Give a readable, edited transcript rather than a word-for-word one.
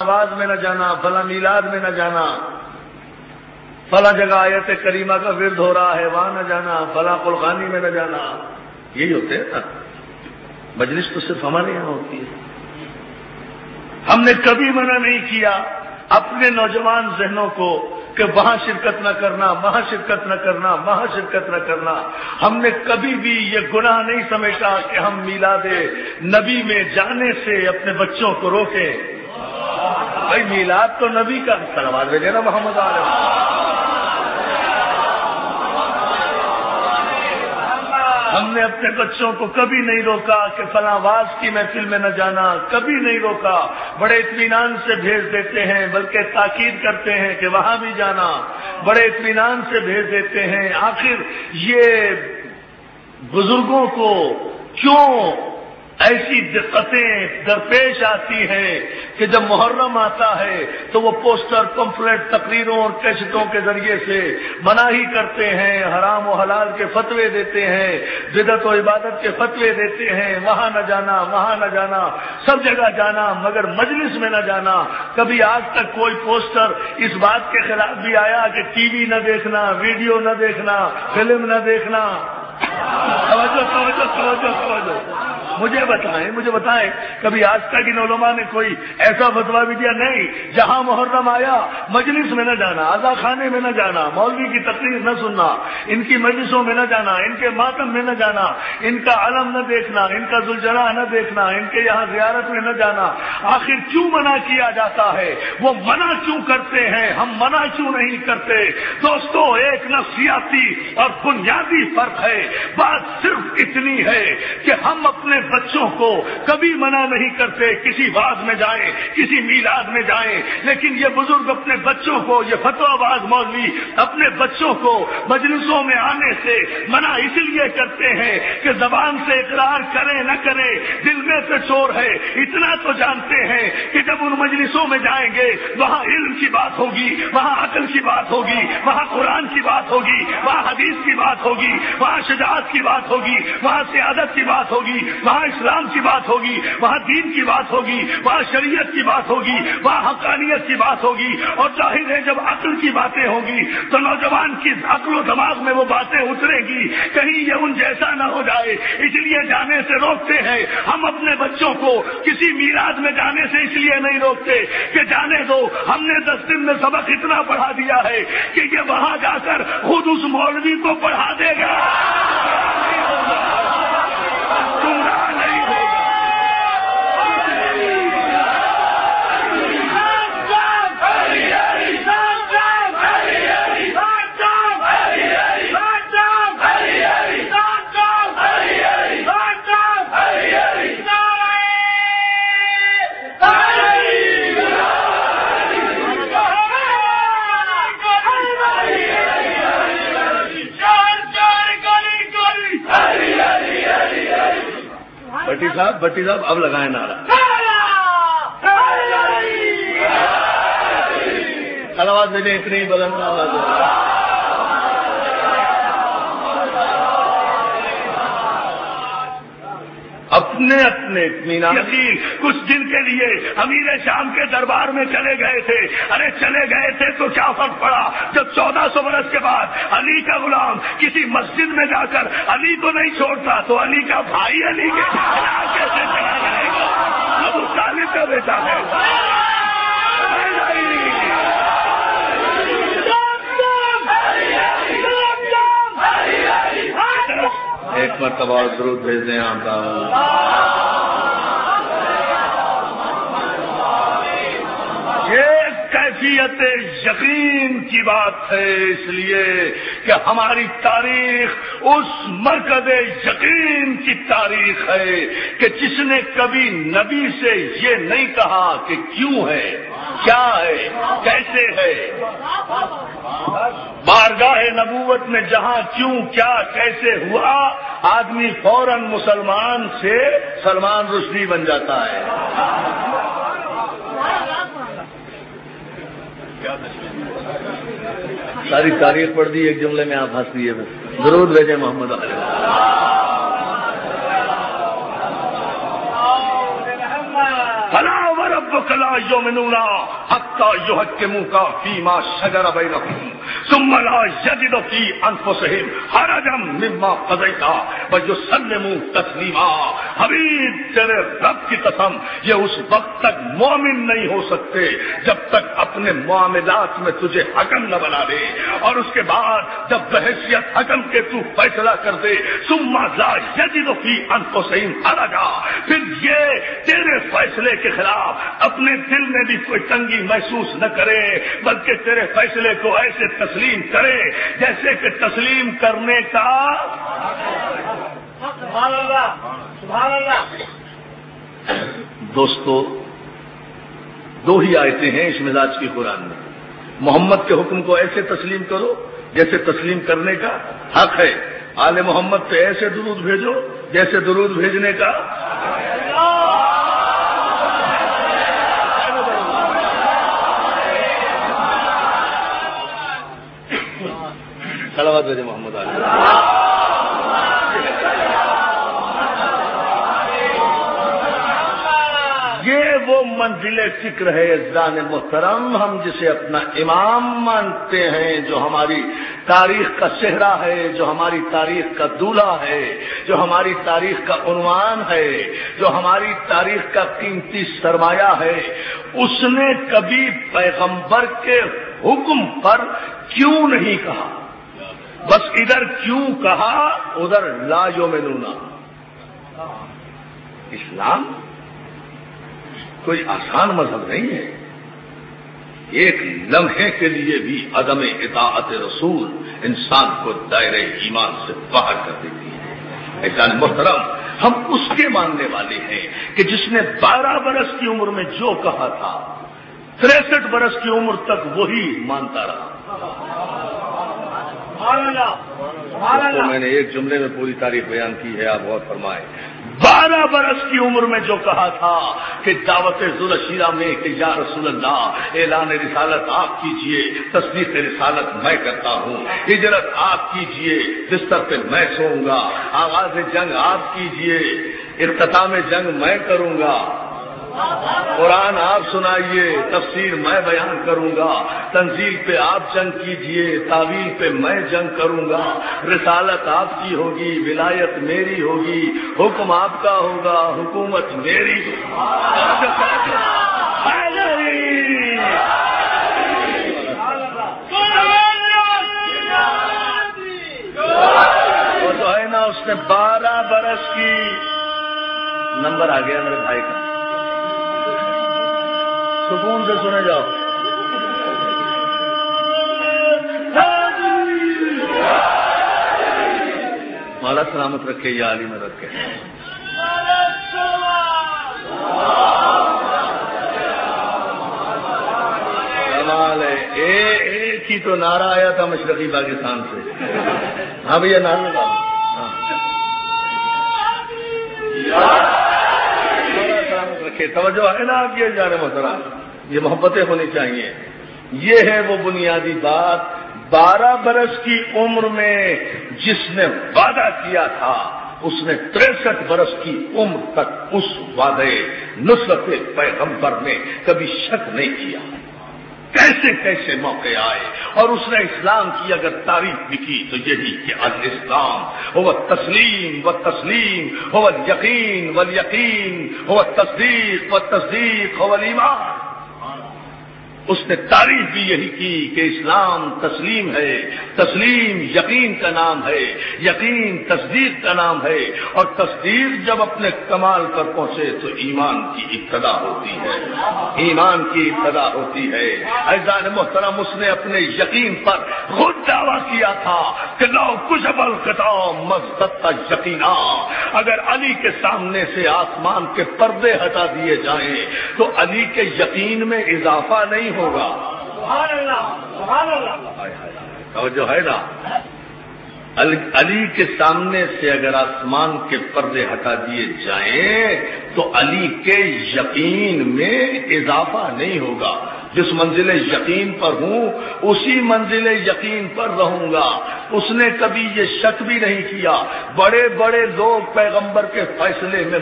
آواز میں نہ جانا، فلاں میلاد میں نہ جانا، فلاں جگہ آیت کریمہ کا ورد ہو رہا ہے وہاں نہ جانا، فلاں قلخانی میں نہ جانا، یہی ہوتے ہیں نا۔ مجلس تو صرف ہمارے یہاں ہوتی ہے۔ ہم نے کبھی منع نہیں کیا اپنے نوجوان ذہنوں کو کہ وہاں شرکت نہ کرنا، وہاں شرکت نہ کرنا، وہاں شرکت نہ کرنا۔ ہم نے کبھی بھی یہ گناہ نہیں سمجھا کہ ہم میلاد نبی میں جانے سے اپنے بچوں کو روکیں۔ بھائی میلاد تو نبی کا صلوات بھیجے نا محمد علیہ۔ ہم نے اپنے بچوں کو کبھی نہیں روکا کہ فلاں واز کی محفل میں نہ جانا، کبھی نہیں روکا، بڑے اطمینان سے بھیج دیتے ہیں، بلکہ تاکید کرتے ہیں کہ وہاں بھی جانا، بڑے اطمینان سے بھیج دیتے ہیں۔ آخر یہ بزرگوں کو کیوں ایسی دقتیں درپیش آتی ہیں کہ جب محرم آتا ہے تو وہ پوسٹر، پمفلٹ، تقریروں اور کیسٹوں کے ذریعے سے مناہی کرتے ہیں، حرام و حلال کے فتوے دیتے ہیں، بدعت و عبادت کے فتوے دیتے ہیں، وہاں نہ جانا، وہاں نہ جانا، سب جگہ جانا مگر مجلس میں نہ جانا۔ کبھی آج تک کوئی پوسٹر اس بات کے خلاف بھی آیا کہ ٹی وی نہ دیکھنا، ویڈیو نہ دیکھنا، فلم نہ دیکھنا؟ توجہ مجھے بتائیں کبھی آج تک ان علماء نے کوئی ایسا فتویٰ بھی دیا؟ نہیں۔ جہاں محرم آیا مجلس میں نہ جانا، عزا خانے میں نہ جانا، مولوی کی تقریر نہ سننا، ان کی مجلسوں میں نہ جانا، ان کے ماتم میں نہ جانا، ان کا علم نہ دیکھنا، ان کا ذوالجلالہ نہ دیکھنا، ان کے یہاں زیارت میں نہ جانا۔ آخر کیوں منع کیا جاتا ہے؟ وہ منع کیوں کرتے ہیں؟ ہم منع کیوں نہیں کرتے؟ دوستو ایک نفسیاتی اور بنیادی فرق ہے۔ بات صرف اتنی ہے کہ ہم اپنے بچوں کو کبھی منع نہیں کرتے کسی واز میں جائیں، کسی میلاد میں جائیں، لیکن یہ بزرگ اپنے بچوں کو، یہ فتویٰ باز مولوی اپنے بچوں کو مجلسوں میں آنے سے منع اس لیے کرتے ہیں کہ زبان سے اقرار کریں نہ کریں، دل میں تو چور ہے۔ اتنا تو جانتے ہیں کہ جب ان مجلسوں میں جائیں گے وہاں علم کی بات ہوگی، وہاں عقل کی بات ہوگی، وہاں قرآن کی بات ہوگی، وہاں حدیث کی بات ہوگی، وہاں شجاعت کی بات ہوگی، وہاں سیادت کی بات ہوگی، وہاں اسلام کی بات ہوگی، وہاں دین کی بات ہوگی، وہاں شریعت کی بات ہوگی، وہاں حقانیت کی بات ہوگی۔ اور ظاہر ہے جب عقل کی باتیں ہوگی تو نوجوان کی عقل و دماغ میں وہ باتیں اترے گی، کہیں یہ ان جیسا نہ ہو جائے، اس لیے جانے سے روکتے ہیں۔ ہم اپنے بچوں کو کسی میلاد میں جانے سے اس لیے نہیں روکتے کہ جانے دو، ہم نے 10 دن میں سبق اتنا پڑھا دیا ہے کہ یہ وہاں جا کر خود اس مولوی کو پڑھا دے گا، گمراہ نہیں ہوگا۔ بٹی صاحب اب لگائیں نعرہ، آواز بھیجیں، اتنی بلند آواز ہے۔ اپنے اطمینان یقین کچھ دن کے لیے امیر شام کے دربار میں چلے گئے تھے۔ ارے چلے گئے تھے تو کیا فرق پڑا جب 1400 برس کے بعد علی کا غلام کسی مسجد میں جا کر علی کو نہیں چھوڑتا تو علی کا بھائی علی کے کیسے چلا جائے گا؟ ابو طالب کا بیٹا ہے۔ ایک مرتبہ درود بھیج دیں آپ کا۔ یہ کیفیت یقین کی بات ہے، اس لیے کہ ہماری تاریخ اس مرکز یقین کی تاریخ ہے کہ جس نے کبھی نبی سے یہ نہیں کہا کہ کیوں ہے، کیا ہے، کیسے ہے۔ بارگاہ نبوت میں جہاں کیوں، کیا، کیسے ہوا، آدمی فوراً مسلمان سے سلمان رشدی بن جاتا ہے۔ ساری تاریخ پڑھ دی ایک جملے میں، آپ ہنس دیے بس۔ درود بھیجیں محمد علیہ۔ فلا ورب وربک لا یؤمنون حتی یحکموک فیما شجر بینہم ثم لا یجدوا فی انفسہم حرجا مما قضیت ویسلموا تسلیما. حبیب تیرے رب کی قسم یہ اس وقت تک مومن نہیں ہو سکتے جب تک اپنے معاملات میں تجھے حکم نہ بنا دے، اور اس کے بعد جب بحیثیت حکم کے تو فیصلہ کر دے ثم لا یجدوا فی انفسہم حرجا، پھر یہ تیرے فیصلے کے خلاف اپنے دل میں بھی کوئی تنگی محسوس نہ کرے، بلکہ تیرے فیصلے کو ایسے تسلیم کرے جیسے کہ تسلیم کرنے کا. سبحان اللہ سبحان اللہ. دوستو، دو ہی آیتیں ہیں اس مزاج کی قرآن میں. محمد کے حکم کو ایسے تسلیم کرو جیسے تسلیم کرنے کا حق ہے. آل محمد پہ ایسے درود بھیجو جیسے درود بھیجنے کا. صلوات بھیجے محمد علیہ. یہ وہ منزل فکر ہے عزیزان محترم، ہم جسے اپنا امام مانتے ہیں، جو ہماری تاریخ کا چہرہ ہے، جو ہماری تاریخ کا دولہا ہے، جو ہماری تاریخ کا عنوان ہے، جو ہماری تاریخ کا قیمتی سرمایہ ہے. اس نے کبھی پیغمبر کے حکم پر کیوں نہیں کہا، بس ادھر کیوں کہا ادھر لا یؤمنون. اسلام کوئی آسان مذہب نہیں ہے. ایک لمحے کے لیے بھی عدم اطاعت رسول انسان کو دائرہ ایمان سے باہر کر دیتی ہے. عزیزان محترم، ہم اس کے ماننے والے ہیں کہ جس نے 12 برس کی عمر میں جو کہا تھا 63 برس کی عمر تک وہی مانتا رہا. تو میں نے ایک جملے میں پوری تاریخ بیان کی ہے، آپ غور فرمائیں. 12 برس کی عمر میں جو کہا تھا کہ دعوت ذوالشیرہ میں کہ یا رسول اللہ اعلان رسالت آپ کیجئے، تصدیق رسالت میں کرتا ہوں، ہجرت آپ کیجئے، بستر پہ میں سوؤں گا، آغاز جنگ آپ کیجئے، اختتام جنگ میں کروں گا، قرآن آپ سنائیے، تفسیر میں بیان کروں گا، تنزیل پہ آپ جنگ کیجئے، تعویل پہ میں جنگ کروں گا، رسالت آپ کی ہوگی، ولایت میری ہوگی، حکم آپ کا ہوگا، حکومت میری. وہ جو ہے نا، اس نے 12 برس کی نمبر آ گیا میرے بھائی کا. سکون سے سنے جاؤ. مولا سلامت رکھے یا علی میں رکھے. کمال ہے. ایک ہی تو نعرہ آیا تھا مشرقی پاکستان سے. ہاں بھیا نعرہ لگا. رکھے توجہ ہے نا آپ. یہ جانے محترم، یہ محبتیں ہونی چاہیے. یہ ہے وہ بنیادی بات. 12 برس کی عمر میں جس نے وعدہ کیا تھا اس نے 63 برس کی عمر تک اس وعدے نصرت پیغمبر میں کبھی شک نہیں کیا. کیسے کیسے موقع آئے اور اس نے اسلام کی اگر تعریف بھی کی تو یہی کہ الاسلام هو التسلیم والتسلیم هو اليقین والیقین هو التصدیق والتصدیق هو الایمان. اس نے تعریف بھی یہی کی کہ اسلام تسلیم ہے، تسلیم یقین کا نام ہے، یقین تصدیق کا نام ہے، اور تصدیق جب اپنے کمال پر پہنچے تو ایمان کی ابتدا ہوتی ہے، ایمان کی ابتدا ہوتی ہے. عزیزان محترم، اس نے اپنے یقین پر خود دعویٰ کیا تھا کہ لو کشف الختام مزدت یقینا. اگر علی کے سامنے سے آسمان کے پردے ہٹا دیے جائیں تو علی کے یقین میں اضافہ نہیں ہوگا. سبحان اللہ سبحان اللہ. اور جو ہے نا علی کے سامنے سے اگر آسمان کے پردے ہٹا دیے جائیں تو علی کے یقین میں اضافہ نہیں ہوگا. جس منزل یقین پر ہوں اسی منزل یقین پر رہوں گا. اس نے کبھی یہ شک بھی نہیں کیا. بڑے بڑے لوگ پیغمبر کے فیصلے میں